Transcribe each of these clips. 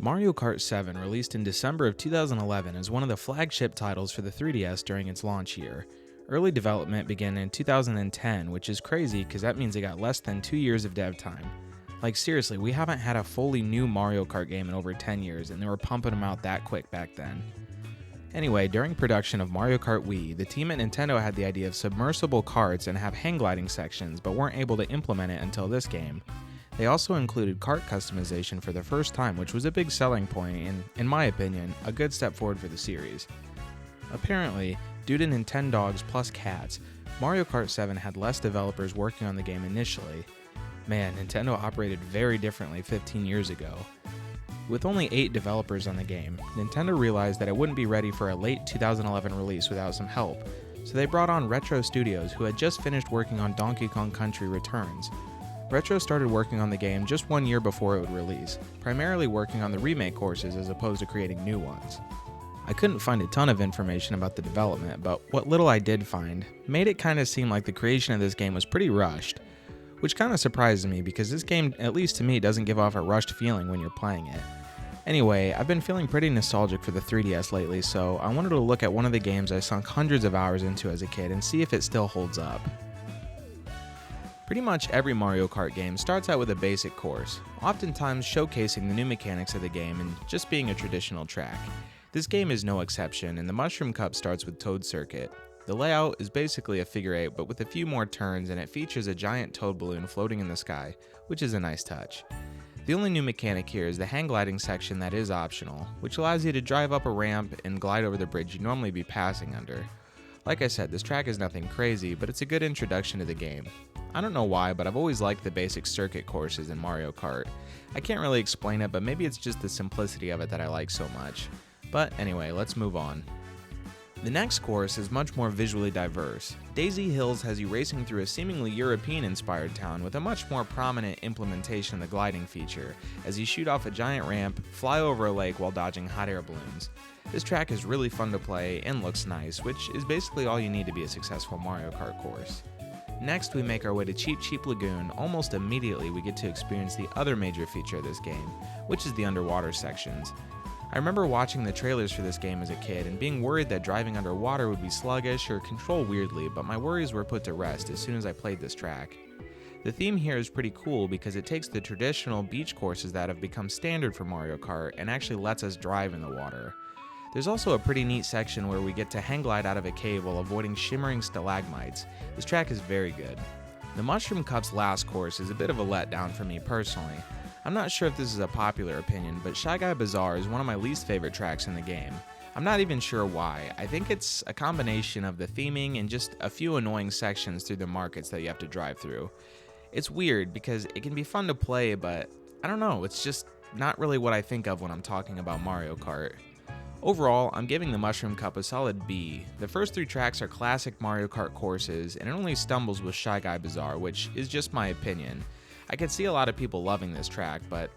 Mario Kart 7, released in December of 2011, is one of the flagship titles for the 3DS during its launch year. Early development began in 2010, which is crazy because that means it got less than 2 years of dev time. Like seriously, we haven't had a fully new Mario Kart game in over 10 years, and they were pumping them out that quick back then. Anyway, during production of Mario Kart Wii, the team at Nintendo had the idea of submersible karts and have hang gliding sections, but weren't able to implement it until this game. They also included kart customization for the first time, which was a big selling point and, in my opinion, a good step forward for the series. Apparently, due to Nintendogs plus cats, Mario Kart 7 had less developers working on the game initially. Man, Nintendo operated very differently 15 years ago. With only 8 developers on the game, Nintendo realized that it wouldn't be ready for a late 2011 release without some help, so they brought on Retro Studios, who had just finished working on Donkey Kong Country Returns. Retro started working on the game just 1 year before it would release, primarily working on the remake courses as opposed to creating new ones. I couldn't find a ton of information about the development, but what little I did find made it kind of seem like the creation of this game was pretty rushed, which kind of surprises me because this game, at least to me, doesn't give off a rushed feeling when you're playing it. Anyway, I've been feeling pretty nostalgic for the 3DS lately, so I wanted to look at one of the games I sunk hundreds of hours into as a kid and see if it still holds up. Pretty much every Mario Kart game starts out with a basic course, oftentimes showcasing the new mechanics of the game and just being a traditional track. This game is no exception, and the Mushroom Cup starts with Toad Circuit. The layout is basically a figure 8 but with a few more turns, and it features a giant toad balloon floating in the sky, which is a nice touch. The only new mechanic here is the hang gliding section that is optional, which allows you to drive up a ramp and glide over the bridge you'd normally be passing under. Like I said, this track is nothing crazy, but it's a good introduction to the game. I don't know why, but I've always liked the basic circuit courses in Mario Kart. I can't really explain it, but maybe it's just the simplicity of it that I like so much. But anyway, let's move on. The next course is much more visually diverse. Daisy Hills has you racing through a seemingly European-inspired town with a much more prominent implementation of the gliding feature, as you shoot off a giant ramp, fly over a lake while dodging hot air balloons. This track is really fun to play and looks nice, which is basically all you need to be a successful Mario Kart course. Next, we make our way to Cheep Cheep Lagoon. Almost immediately, we get to experience the other major feature of this game, which is the underwater sections. I remember watching the trailers for this game as a kid and being worried that driving underwater would be sluggish or control weirdly, but my worries were put to rest as soon as I played this track. The theme here is pretty cool because it takes the traditional beach courses that have become standard for Mario Kart and actually lets us drive in the water. There's also a pretty neat section where we get to hang glide out of a cave while avoiding shimmering stalagmites. This track is very good. The Mushroom Cup's last course is a bit of a letdown for me personally. I'm not sure if this is a popular opinion, but Shy Guy Bazaar is one of my least favorite tracks in the game. I'm not even sure why. I think it's a combination of the theming and just a few annoying sections through the markets that you have to drive through. It's weird because it can be fun to play, but I don't know, it's just not really what I think of when I'm talking about Mario Kart. Overall, I'm giving the Mushroom Cup a solid B. The first 3 tracks are classic Mario Kart courses, and it only stumbles with Shy Guy Bazaar, which is just my opinion. I could see a lot of people loving this track, but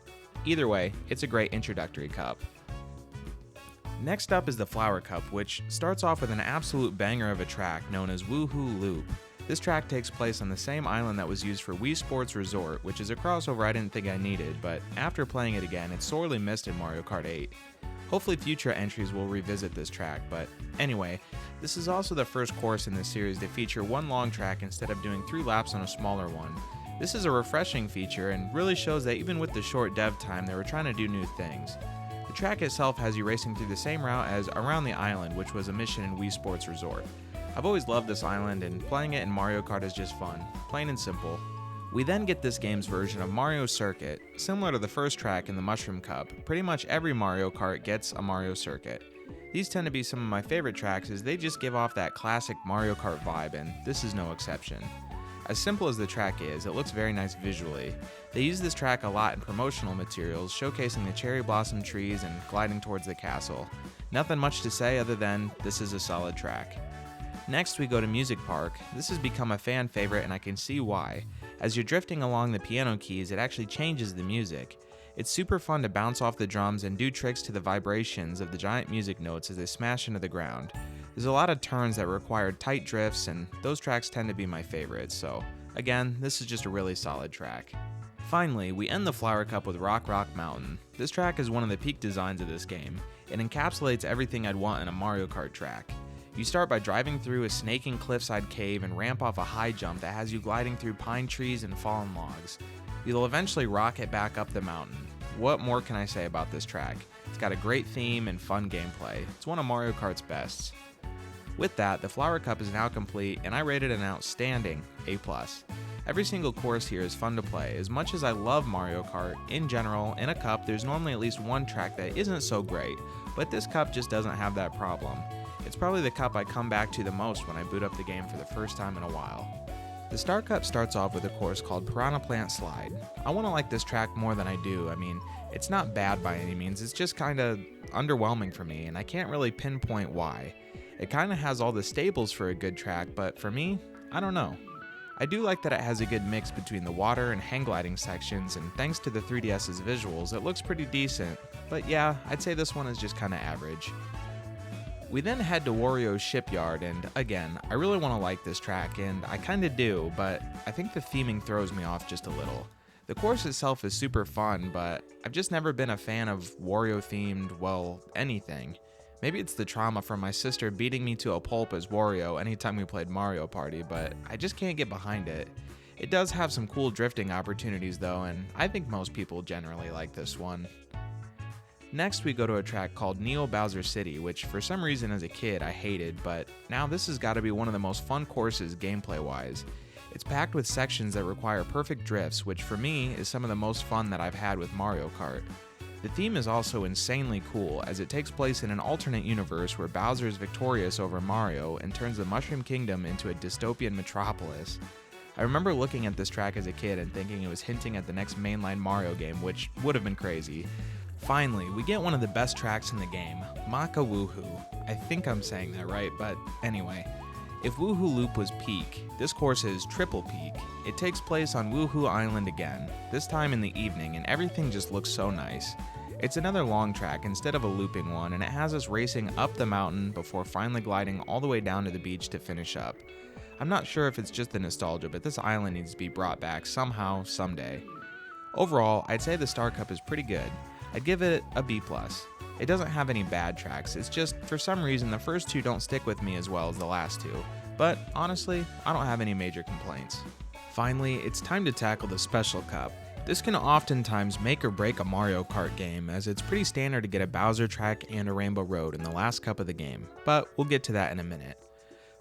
either way, it's a great introductory cup. Next up is the Flower Cup, which starts off with an absolute banger of a track known as Woohoo Loop. This track takes place on the same island that was used for Wii Sports Resort, which is a crossover I didn't think I needed, but after playing it again, it's sorely missed in Mario Kart 8. Hopefully future entries will revisit this track, but anyway, this is also the first course in this series to feature one long track instead of doing 3 laps on a smaller one. This is a refreshing feature and really shows that even with the short dev time, they were trying to do new things. The track itself has you racing through the same route as Around the Island, which was a mission in Wii Sports Resort. I've always loved this island, and playing it in Mario Kart is just fun, plain and simple. We then get this game's version of Mario Circuit. Similar to the first track in the Mushroom Cup, pretty much every Mario Kart gets a Mario Circuit. These tend to be some of my favorite tracks as they just give off that classic Mario Kart vibe, and this is no exception. As simple as the track is, it looks very nice visually. They use this track a lot in promotional materials, showcasing the cherry blossom trees and gliding towards the castle. Nothing much to say other than this is a solid track. Next we go to Music Park. This has become a fan favorite and I can see why. As you're drifting along the piano keys, it actually changes the music. It's super fun to bounce off the drums and do tricks to the vibrations of the giant music notes as they smash into the ground. There's a lot of turns that require tight drifts, and those tracks tend to be my favorites, so again, this is just a really solid track. Finally, we end the Flower Cup with Rock Mountain. This track is one of the peak designs of this game. It encapsulates everything I'd want in a Mario Kart track. You start by driving through a snaking cliffside cave and ramp off a high jump that has you gliding through pine trees and fallen logs. You'll eventually rocket back up the mountain. What more can I say about this track? It's got a great theme and fun gameplay. It's one of Mario Kart's bests. With that, the Flower Cup is now complete and I rate it an outstanding A+. Every single course here is fun to play. As much as I love Mario Kart, in general, in a cup there's normally at least one track that isn't so great, but this cup just doesn't have that problem. It's probably the cup I come back to the most when I boot up the game for the first time in a while. The Star Cup starts off with a course called Piranha Plant Slide. I want to like this track more than I do. I mean, it's not bad by any means, it's just kinda underwhelming for me, and I can't really pinpoint why. It kinda has all the staples for a good track, but for me, I don't know. I do like that it has a good mix between the water and hang gliding sections, and thanks to the 3DS's visuals, it looks pretty decent. But yeah, I'd say this one is just kinda average. We then head to Wario's Shipyard, and again, I really want to like this track, and I kinda do, but I think the theming throws me off just a little. The course itself is super fun, but I've just never been a fan of Wario-themed, well, anything. Maybe it's the trauma from my sister beating me to a pulp as Wario anytime we played Mario Party, but I just can't get behind it. It does have some cool drifting opportunities though, and I think most people generally like this one. Next we go to a track called Neo Bowser City, which for some reason as a kid I hated, but now this has got to be one of the most fun courses gameplay wise. It's packed with sections that require perfect drifts, which for me is some of the most fun that I've had with Mario Kart. The theme is also insanely cool, as it takes place in an alternate universe where Bowser is victorious over Mario and turns the Mushroom Kingdom into a dystopian metropolis. I remember looking at this track as a kid and thinking it was hinting at the next mainline Mario game, which would have been crazy. Finally, we get one of the best tracks in the game, Maka Woohoo. I think I'm saying that right, but anyway. If Woohoo Loop was peak, this course is triple peak. It takes place on Woohoo Island again, this time in the evening, and everything just looks so nice. It's another long track instead of a looping one, and it has us racing up the mountain before finally gliding all the way down to the beach to finish up. I'm not sure if it's just the nostalgia, but this island needs to be brought back somehow, someday. Overall, I'd say the Star Cup is pretty good. I'd give it a B+. It doesn't have any bad tracks, it's just, for some reason, the first two don't stick with me as well as the last two. But honestly, I don't have any major complaints. Finally, it's time to tackle the Special Cup. This can oftentimes make or break a Mario Kart game, as it's pretty standard to get a Bowser track and a Rainbow Road in the last cup of the game, but we'll get to that in a minute.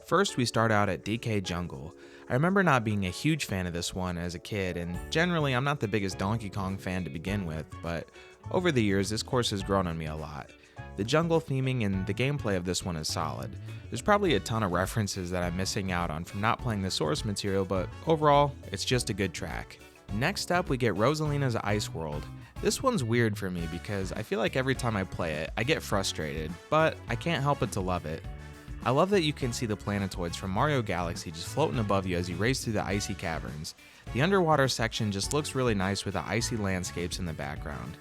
First, we start out at DK Jungle. I remember not being a huge fan of this one as a kid, and generally I'm not the biggest Donkey Kong fan to begin with, but over the years this course has grown on me a lot. The jungle theming and the gameplay of this one is solid. There's probably a ton of references that I'm missing out on from not playing the source material, but overall, it's just a good track. Next up, we get Rosalina's Ice World. This one's weird for me because I feel like every time I play it, I get frustrated, but I can't help but to love it. I love that you can see the planetoids from Mario Galaxy just floating above you as you race through the icy caverns. The underwater section just looks really nice with the icy landscapes in the background.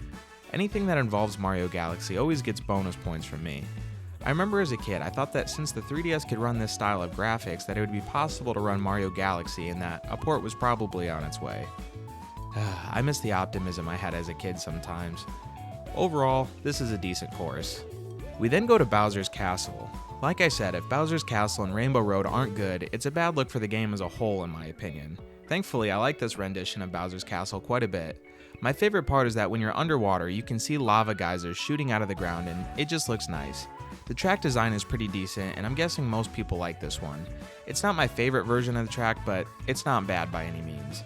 Anything that involves Mario Galaxy always gets bonus points from me. I remember as a kid, I thought that since the 3DS could run this style of graphics, that it would be possible to run Mario Galaxy and that a port was probably on its way. I miss the optimism I had as a kid sometimes. Overall, this is a decent course. We then go to Bowser's Castle. Like I said, if Bowser's Castle and Rainbow Road aren't good, it's a bad look for the game as a whole in my opinion. Thankfully, I like this rendition of Bowser's Castle quite a bit. My favorite part is that when you're underwater, you can see lava geysers shooting out of the ground and it just looks nice. The track design is pretty decent, and I'm guessing most people like this one. It's not my favorite version of the track, but it's not bad by any means.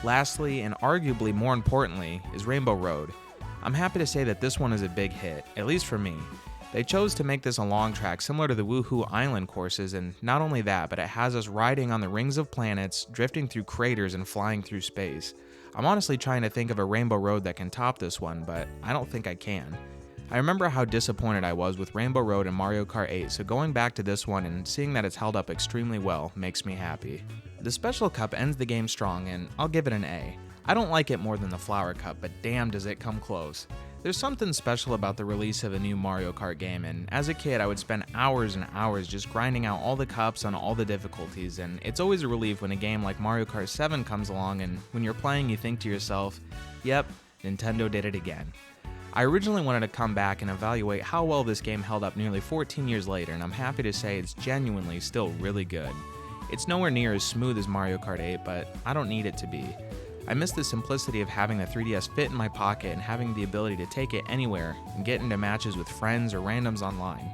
Lastly, and arguably more importantly, is Rainbow Road. I'm happy to say that this one is a big hit, at least for me. They chose to make this a long track similar to the Woohoo Island courses, and not only that, but it has us riding on the rings of planets, drifting through craters, and flying through space. I'm honestly trying to think of a Rainbow Road that can top this one, but I don't think I can. I remember how disappointed I was with Rainbow Road and Mario Kart 8, so going back to this one and seeing that it's held up extremely well makes me happy. The Special Cup ends the game strong, and I'll give it an A. I don't like it more than the Flower Cup, but damn does it come close. There's something special about the release of a new Mario Kart game, and as a kid I would spend hours and hours just grinding out all the cups on all the difficulties, and it's always a relief when a game like Mario Kart 7 comes along and when you're playing you think to yourself, yep, Nintendo did it again. I originally wanted to come back and evaluate how well this game held up nearly 14 years later, and I'm happy to say it's genuinely still really good. It's nowhere near as smooth as Mario Kart 8, but I don't need it to be. I miss the simplicity of having the 3DS fit in my pocket and having the ability to take it anywhere and get into matches with friends or randoms online.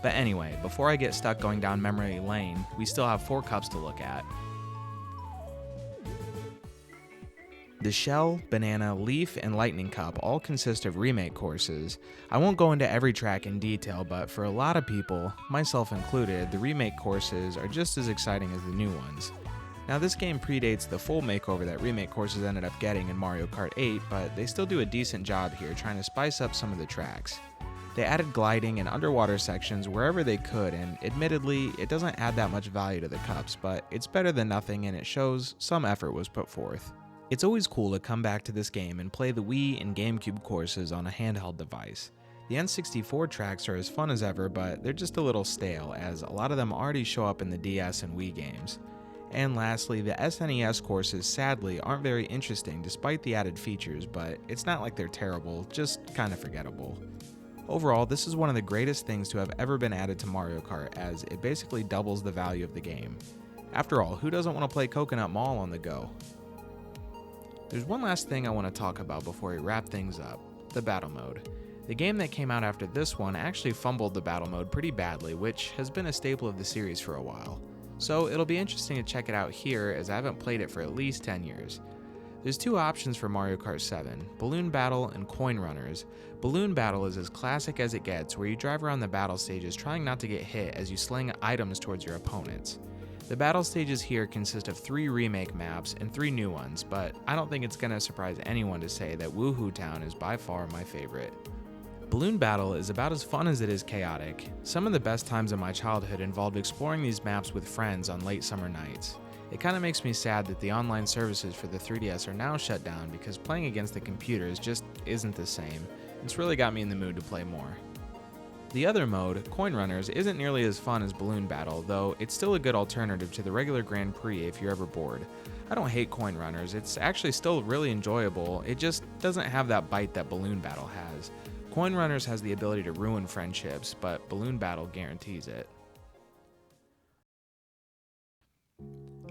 But anyway, before I get stuck going down memory lane, we still have 4 cups to look at. The Shell, Banana, Leaf, and Lightning Cup all consist of remake courses. I won't go into every track in detail, but for a lot of people, myself included, the remake courses are just as exciting as the new ones. Now this game predates the full makeover that remake courses ended up getting in Mario Kart 8, but they still do a decent job here trying to spice up some of the tracks. They added gliding and underwater sections wherever they could, and admittedly, it doesn't add that much value to the cups, but it's better than nothing and it shows some effort was put forth. It's always cool to come back to this game and play the Wii and GameCube courses on a handheld device. The N64 tracks are as fun as ever, but they're just a little stale, as a lot of them already show up in the DS and Wii games. And lastly, the SNES courses sadly aren't very interesting despite the added features, but it's not like they're terrible, just kinda forgettable. Overall, this is one of the greatest things to have ever been added to Mario Kart, as it basically doubles the value of the game. After all, who doesn't want to play Coconut Mall on the go? There's one last thing I want to talk about before we wrap things up, the battle mode. The game that came out after this one actually fumbled the battle mode pretty badly, which has been a staple of the series for a while. So it'll be interesting to check it out here, as I haven't played it for at least 10 years. There's 2 options for Mario Kart 7, Balloon Battle and Coin Runners. Balloon Battle is as classic as it gets, where you drive around the battle stages trying not to get hit as you sling items towards your opponents. The battle stages here consist of 3 remake maps and 3 new ones, but I don't think it's going to surprise anyone to say that Woohoo Town is by far my favorite. Balloon Battle is about as fun as it is chaotic. Some of the best times of my childhood involved exploring these maps with friends on late summer nights. It kinda makes me sad that the online services for the 3DS are now shut down, because playing against the computers just isn't the same. It's really got me in the mood to play more. The other mode, Coin Runners, isn't nearly as fun as Balloon Battle, though it's still a good alternative to the regular Grand Prix if you're ever bored. I don't hate Coin Runners, it's actually still really enjoyable, it just doesn't have that bite that Balloon Battle has. Coin Runners has the ability to ruin friendships, but Balloon Battle guarantees it.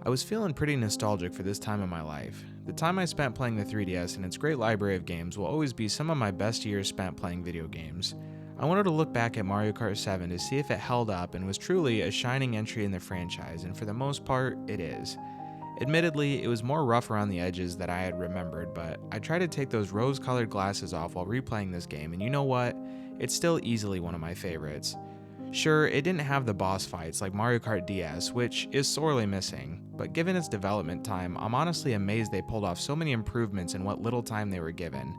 I was feeling pretty nostalgic for this time of my life. The time I spent playing the 3DS and its great library of games will always be some of my best years spent playing video games. I wanted to look back at Mario Kart 7 to see if it held up and was truly a shining entry in the franchise, and for the most part, it is. Admittedly, it was more rough around the edges than I had remembered, but I tried to take those rose-colored glasses off while replaying this game, and you know what? It's still easily one of my favorites. Sure, it didn't have the boss fights like Mario Kart DS, which is sorely missing, but given its development time, I'm honestly amazed they pulled off so many improvements in what little time they were given.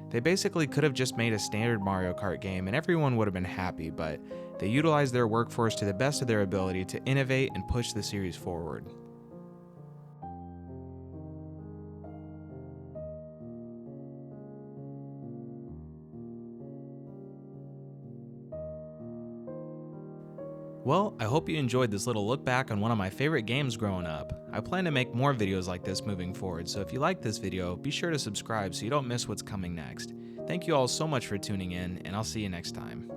They basically could have just made a standard Mario Kart game and everyone would have been happy, but they utilized their workforce to the best of their ability to innovate and push the series forward. Well, I hope you enjoyed this little look back on one of my favorite games growing up. I plan to make more videos like this moving forward, so if you like this video, be sure to subscribe so you don't miss what's coming next. Thank you all so much for tuning in, and I'll see you next time.